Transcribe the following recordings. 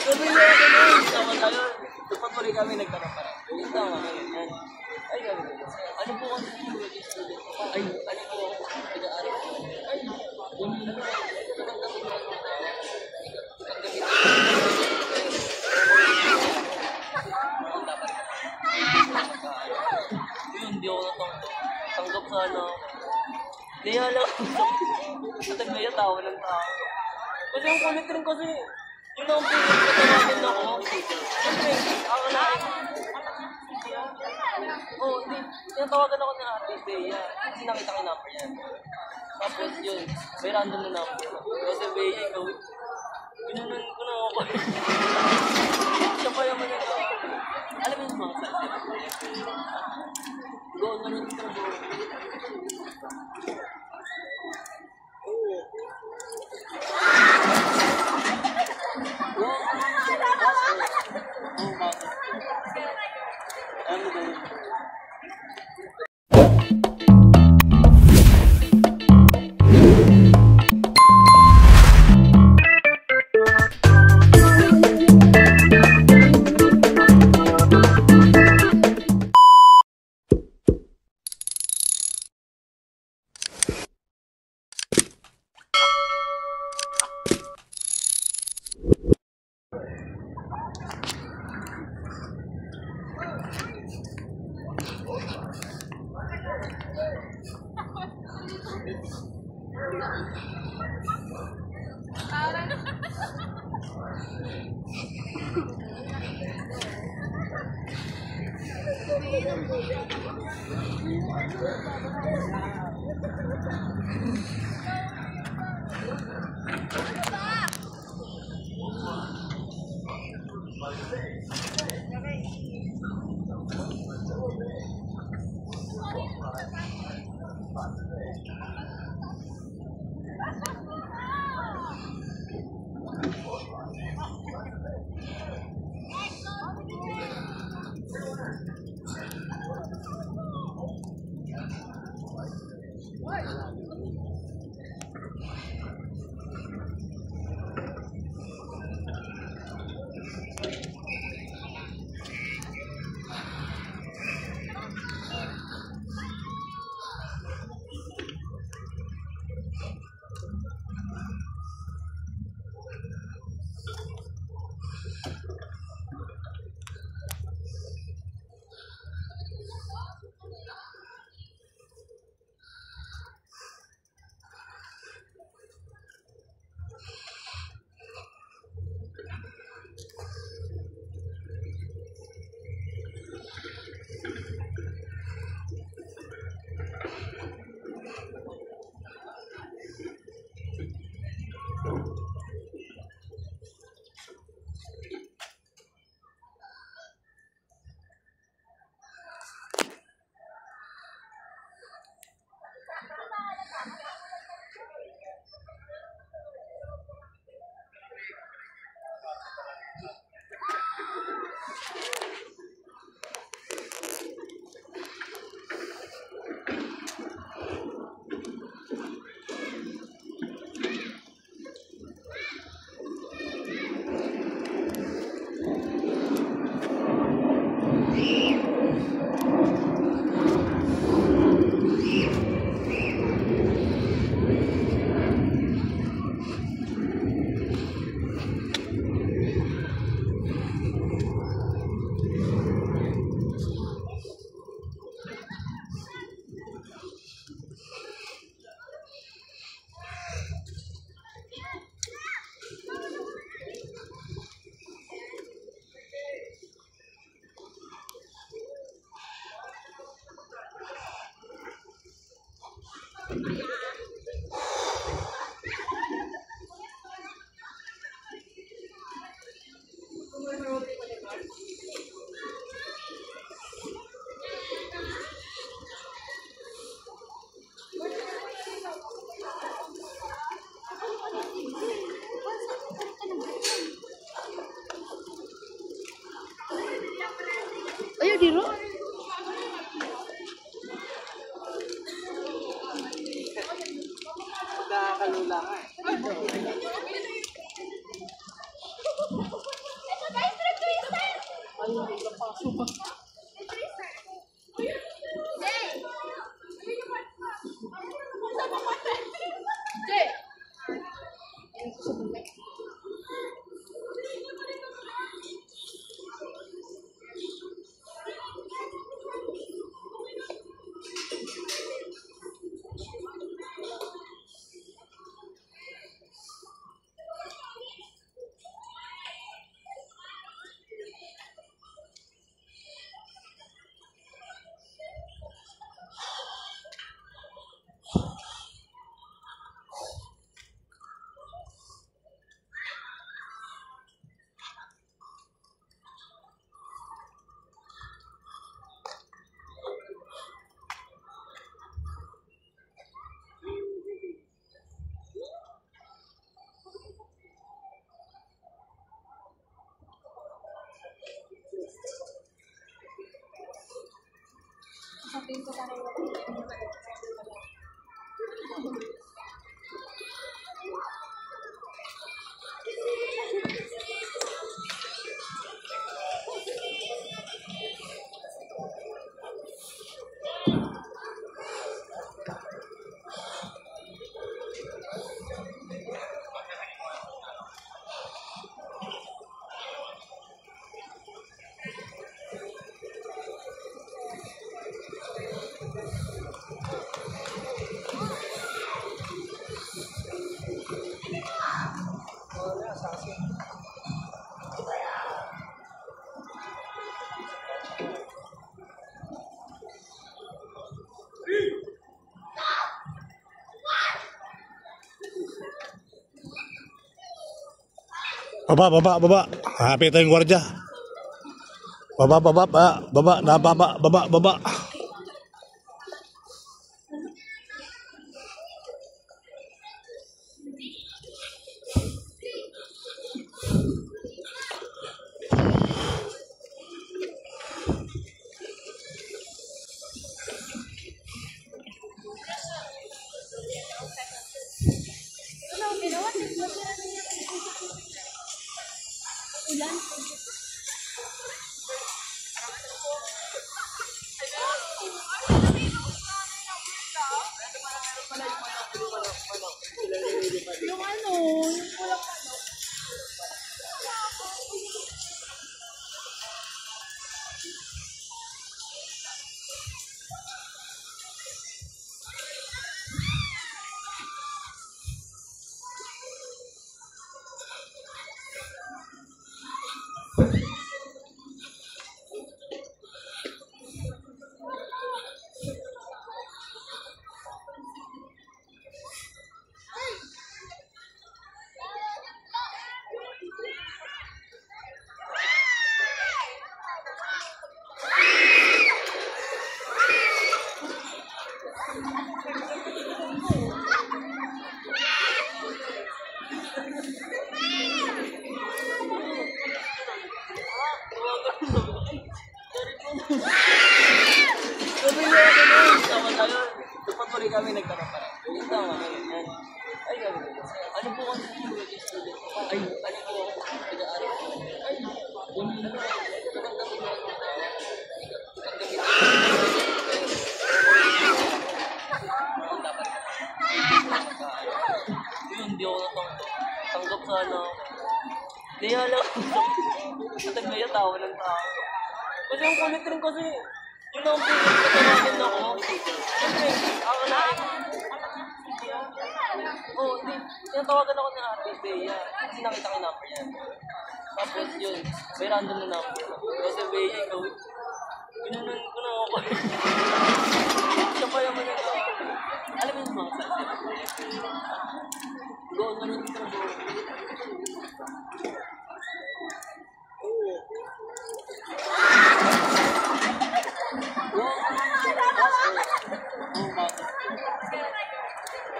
Sabi niya ako nun. Tama tayo. Pagpatuloy kami nagtanong pa rin. Yung tama kami. Ay, ano po kasi student? Ay, ano po ako? Nag-aaral po. Ay, hindi ako tanggap sa ano. Kaya lang, sa Tagaya, tawa ng tao. Kasi ang kulit rin kasi, yun ang pinagkatawagin ako. Siyempre, ako na Oo, hindi. Tinatawagan ako ng Ate Bea. Kasi nakita ko yung number niya. Tapos yun, may random na number. Kasi Bea, ikaw, pinunan ko na ako. Siya pa naman na alam mo yung mga salsa. Go, ganun ka go. Ano ba yun? Ayaw diro? Nakakalula nga eh. Baba, baba, baba. Hapit tayong gwardiya. Baba, baba, baba, baba, na baba, baba, baba. Yung ano, yung kulang ano. Sabi niya ako nun, tama tayo. Dapat tuloy kami nagkarapan. Yung tama kami. Yan. Ay, sabi ko. Ano po kasi yung student? Ay, ano po ako? Pag-aaral ko. Ay, yung pagkakatabi na ako. Yun, hindi ako tanggap sa ano. Hindi alam ko. Matagmaya tawa ng tao. Kasi ang kulit rin kasi, yun lang po yung patawagin ako. Siyempre, ako na. Oo, hindi. Tinatawagan ako ng Ate Bea. Kasi nakita ko yung number niya. Tapos yun, may random na number. Kasi Bea, ikaw, pinunan ko na ako. Siya pa naman yung alam mo yung mga salsa. Doon na rin ito.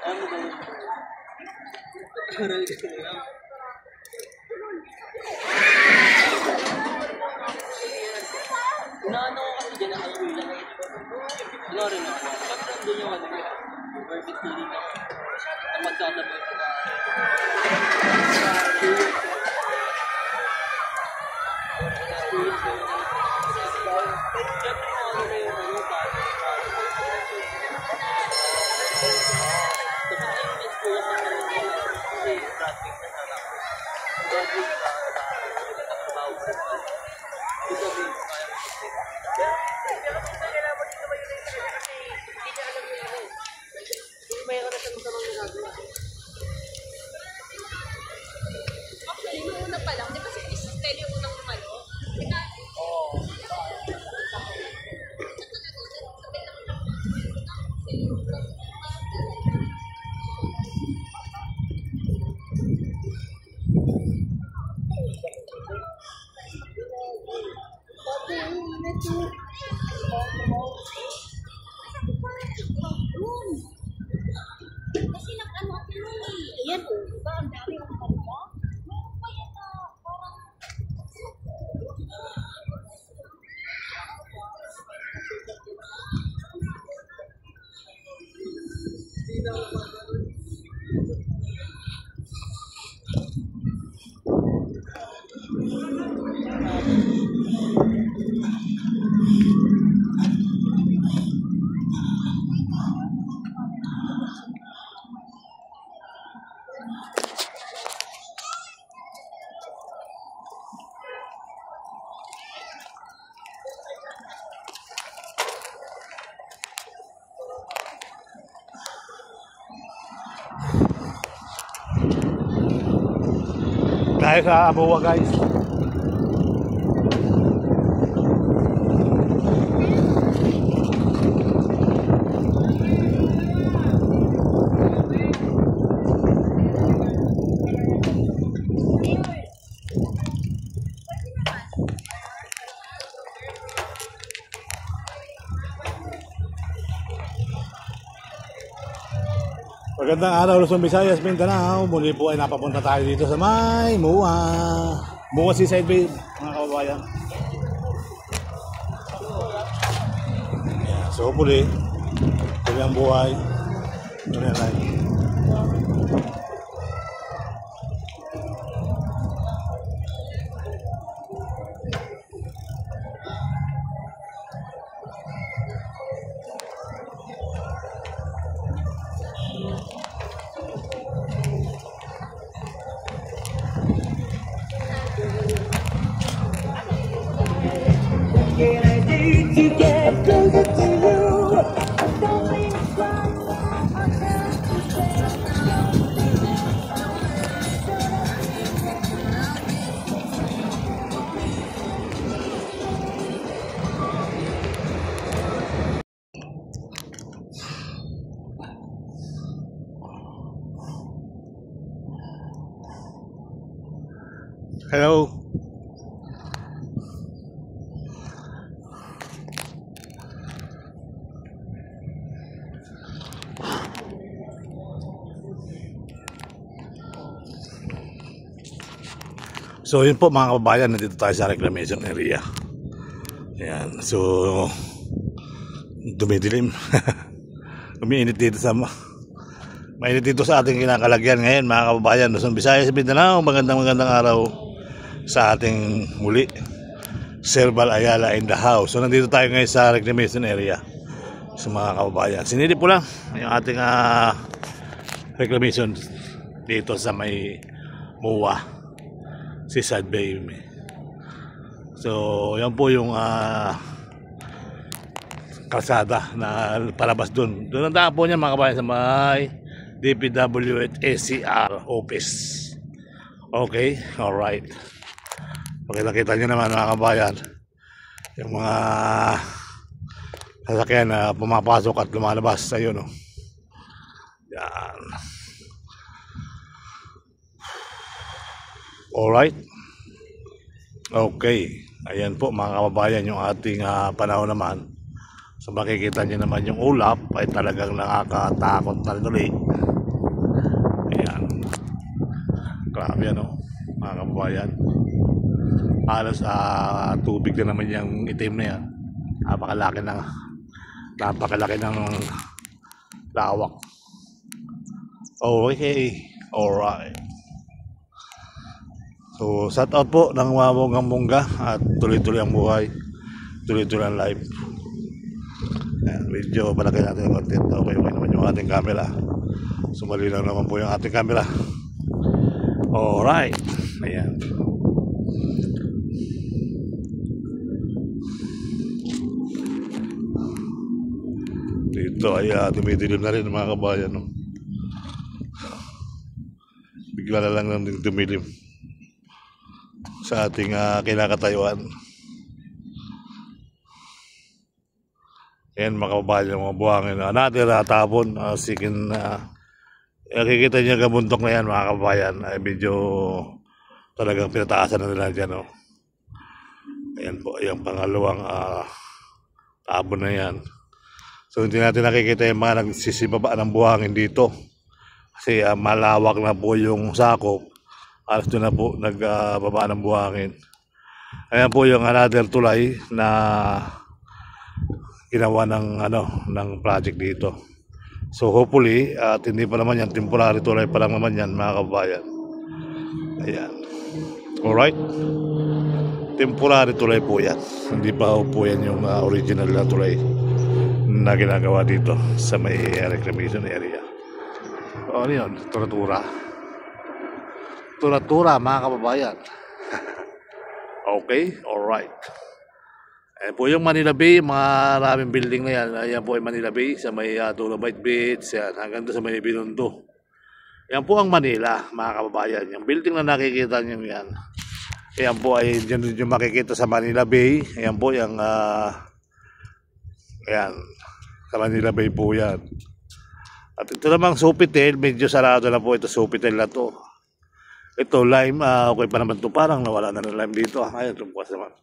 Ano ba yun? Aral ka na lang. Inaano ko kasi dyan ang alwila. Ano rin ako. Siyempre nandun yung ano yun. Perfect feeling ako. Ang magsasabay ko na. Experience ko yun. Siyempre kung ano na yung ano, bata. Kasi yung experience na rin nila, kasi traffic na sana. Graduate ka, nakatrabaho ka pa. Yung sabihin ko, kaya mo kasi. Pero kung saan kailangan mo dito ba yun kasi hindi niya alam yung ano. Hindi may karatan sa mga ginagawa. Actually, nung una pa lang, di ba si Cristel yung unang umano? Oo. Kasi nag-ano ako nun eh. Ayan o, diba? Ang dami ng karga. Meron pa yan na parang... Tayo sa Abuwa guys. Magandang araw, Luzon, Visayas, Mindanao. Muli po ay napapunta tayo dito sa may Muwa. Muwa Seaside Bay, mga kababayan. Yeah, so hopefully, tuloy ang buhay. Tuloy ang life. Hello. So yun po mga kababayan, nandito tayo sa reclamation area. Ayan, so dumidilim. Umiinit dito sa mainit dito sa ating kinakalagyan ngayon mga kababayan. Luzon, Visayas, Mindanao, magandang araw sa ating muli. Serval Ayala in the house. So nandito tayo ngayon sa reclamation area sa mga kababayan. Sinilip po lang yung ating reclamation dito sa may Muwa Seaside Bay. So yan po yung kalsada na palabas doon. Doon ang daan po niya mga kababayan sa may DPWH SCR office. Okay, alright. Pakita nyo naman mga kabayan yung mga sasakyan na pumapasok at lumalabas sa iyo, no? Yan. Alright. Okay. Ayan po mga kababayan yung ating panahon naman. So makikita nyo naman yung ulap ay talagang nakakatakot na rin ulit. Ayan. Grabe yan, no? Mga kababayan. Halos tubig na naman yung itim na yan. Napakalaki ng lawak. Okay. Alright. So shout out po ng mga bonggang-bongga at tuloy-tuloy ang buhay. tuloy-tuloy ang live. Ayan, medyo palagay natin yung content. Okay naman yung ating camera. Sumali lang naman po yung ating camera. Alright. Ayan. Dito ay dumidilim na rin mga kabayan. No? Bigla na lang din dumilim sa ating kinakatayuan. Ayan mga kabayan, mga buhangin. Another tapon. Sikin nakikita niya gabundok na yan mga kabayan. Ay medyo talagang pinataasan na nila dyan. No? Ayan po, yung pangalawang tabon na yan. So hindi natin nakikita yung mga nagsisibaba ng buhangin dito. Kasi malawak na po yung sakop. Alas doon na po nagbaba ng buhangin. Ayan po yung another tulay na ginawa ng project dito. So hopefully, at hindi pa naman yan, temporary tulay pa lang naman yan mga kabayan. Ayan. Alright. Temporary tulay po yan. Hindi pa po yan yung original na tulay na ginagawa dito sa may reclamation area. O ano yun? Tura-tura. Tura-tura mga kababayan. Okay? Alright. Ayan po yung Manila Bay, maraming building na yan. Ayan po yung Manila Bay sa may Dolomite Beach, yan, hanggang doon sa may Binondo. Yan po ang Manila mga kababayan. Yung building na nakikita nyo yan. Ayan po ay dyan yung makikita sa Manila Bay. Ayan po yung ayan, sa Manila Bay po yan. At ito namang Sofitel, medyo sarado na po ito Sofitel na to. Ito lime, okay pa naman to. Parang nawala na ng lime dito. Ayan, tumpuas naman.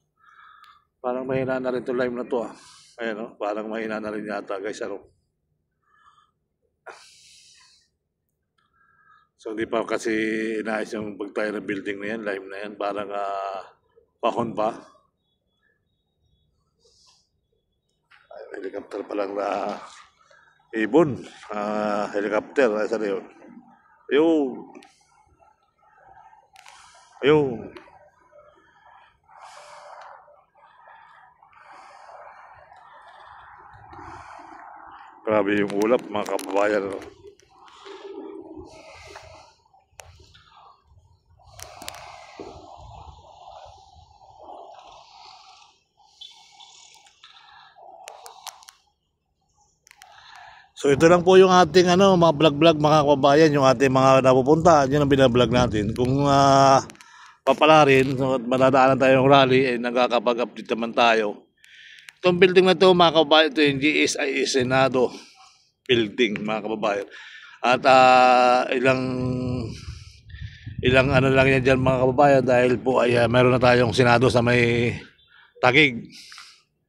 Parang mahina na rin ito lime na to. Ayan, parang mahina na rin yata guys. So hindi pa kasi inaayos yung pagtayo ng building na yan, lime na yan. Parang pahon pa. Helicopter pa lang na ibon. Helicopter. Saan na yun? Ayun. Grabe yung ulap mga kababayan. So ito lang po yung ating mga vlog-vlog mga kababayan, yung ating mga napupunta, yun ang binablog natin. Kung papala rin, so, madadaanan tayo ng rally, ay nagkakapag-update naman tayo. Itong building na ito mga kababayan, ito yung GSIS Senado building mga kababayan. At ilang lang yan dyan mga kababayan dahil po ay meron na tayong Senado sa may Taguig.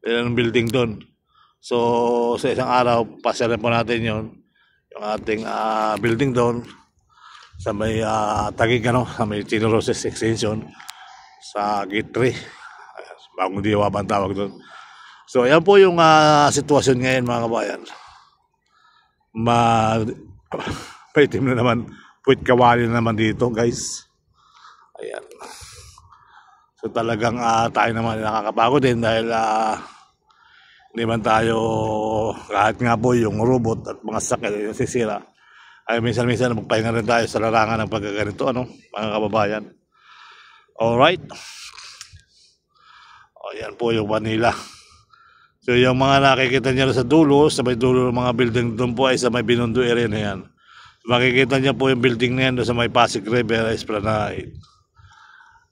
Ilang building doon. So sa isang araw, pasyalan po natin yung ating building doon sa may Taguig, sa may Chino Roses Extension sa Gate 3. Bagong Diwa ba ang tawag doon. So ayan po yung sitwasyon ngayon mga kabayan. Paitim na naman, puwit kawali na naman dito guys. Ayan. So talagang tayo naman nakakapagod din dahil hindi man tayo, kahit nga po yung robot at mga sakit yung sisira, ay minsan magpahinga rin tayo sa larangan ng pagkaganito, mga kababayan. Alright. Ayan po yung Manila. So yung mga nakikita nyo sa dulo, sa may dulo ng mga building doon po ay sa may Binondo area na yan. Makikita nyo po yung building na yan doon sa may Pasig River Esplanade.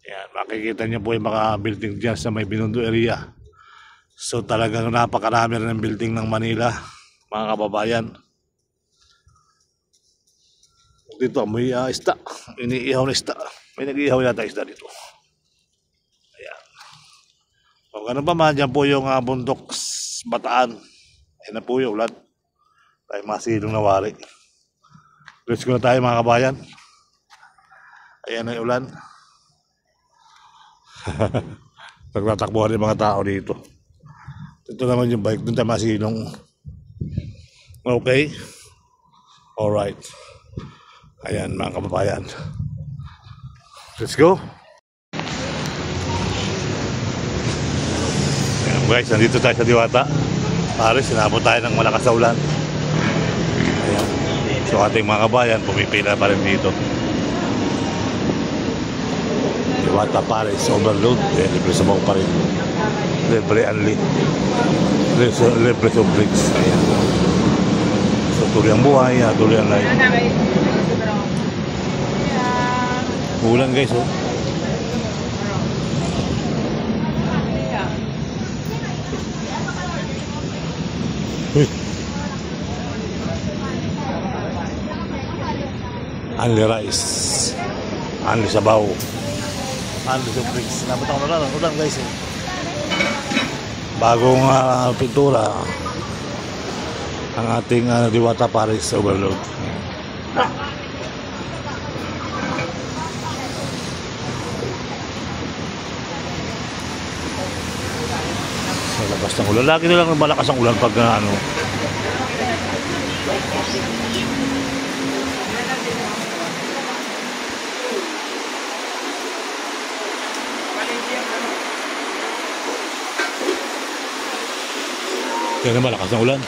Ayan, makikita nyo po yung mga building dyan sa may Binondo area. So talagang napakarami rin ng building ng Manila, mga kababayan. Dito may isda, iniihaw na isda. May nag-iihaw yata isda dito. Ayan. Kung ano pa man, dyan po yung bundok Bataan. Ayan na po yung ulan. Tayo masilong na wari. Let's go na tayo mga kabayan. Ayan na yung ulan. Nagtatakbuhan yung mga tao dito. Ito naman yung bike, doon tayo masilong. Okay. Alright. Ayan mga kababayan. Let's go. Ayan, Guys, nandito tayo sa Diwata. Paris, sinabot tayo ng malakas na ulan. Ayan. So ating mga kabayan, pumipila pa rin dito. Diwata, Paris, overload. Eh, libre sa pa rin. Libre anli. Libre sa bricks. Ayan. So tuloy ang buhay, tuloy ang life. Ulan guys, oh. Uy. Only rice. Only sabaw. Only bricks. Dapat ako ulan guys, eh. Bagong pintura ang ating Diwata Paris overload. Sa labas ng ulan. Lagi nilang malakas ang ulan pag ano. Kaya na malakas ng ulan.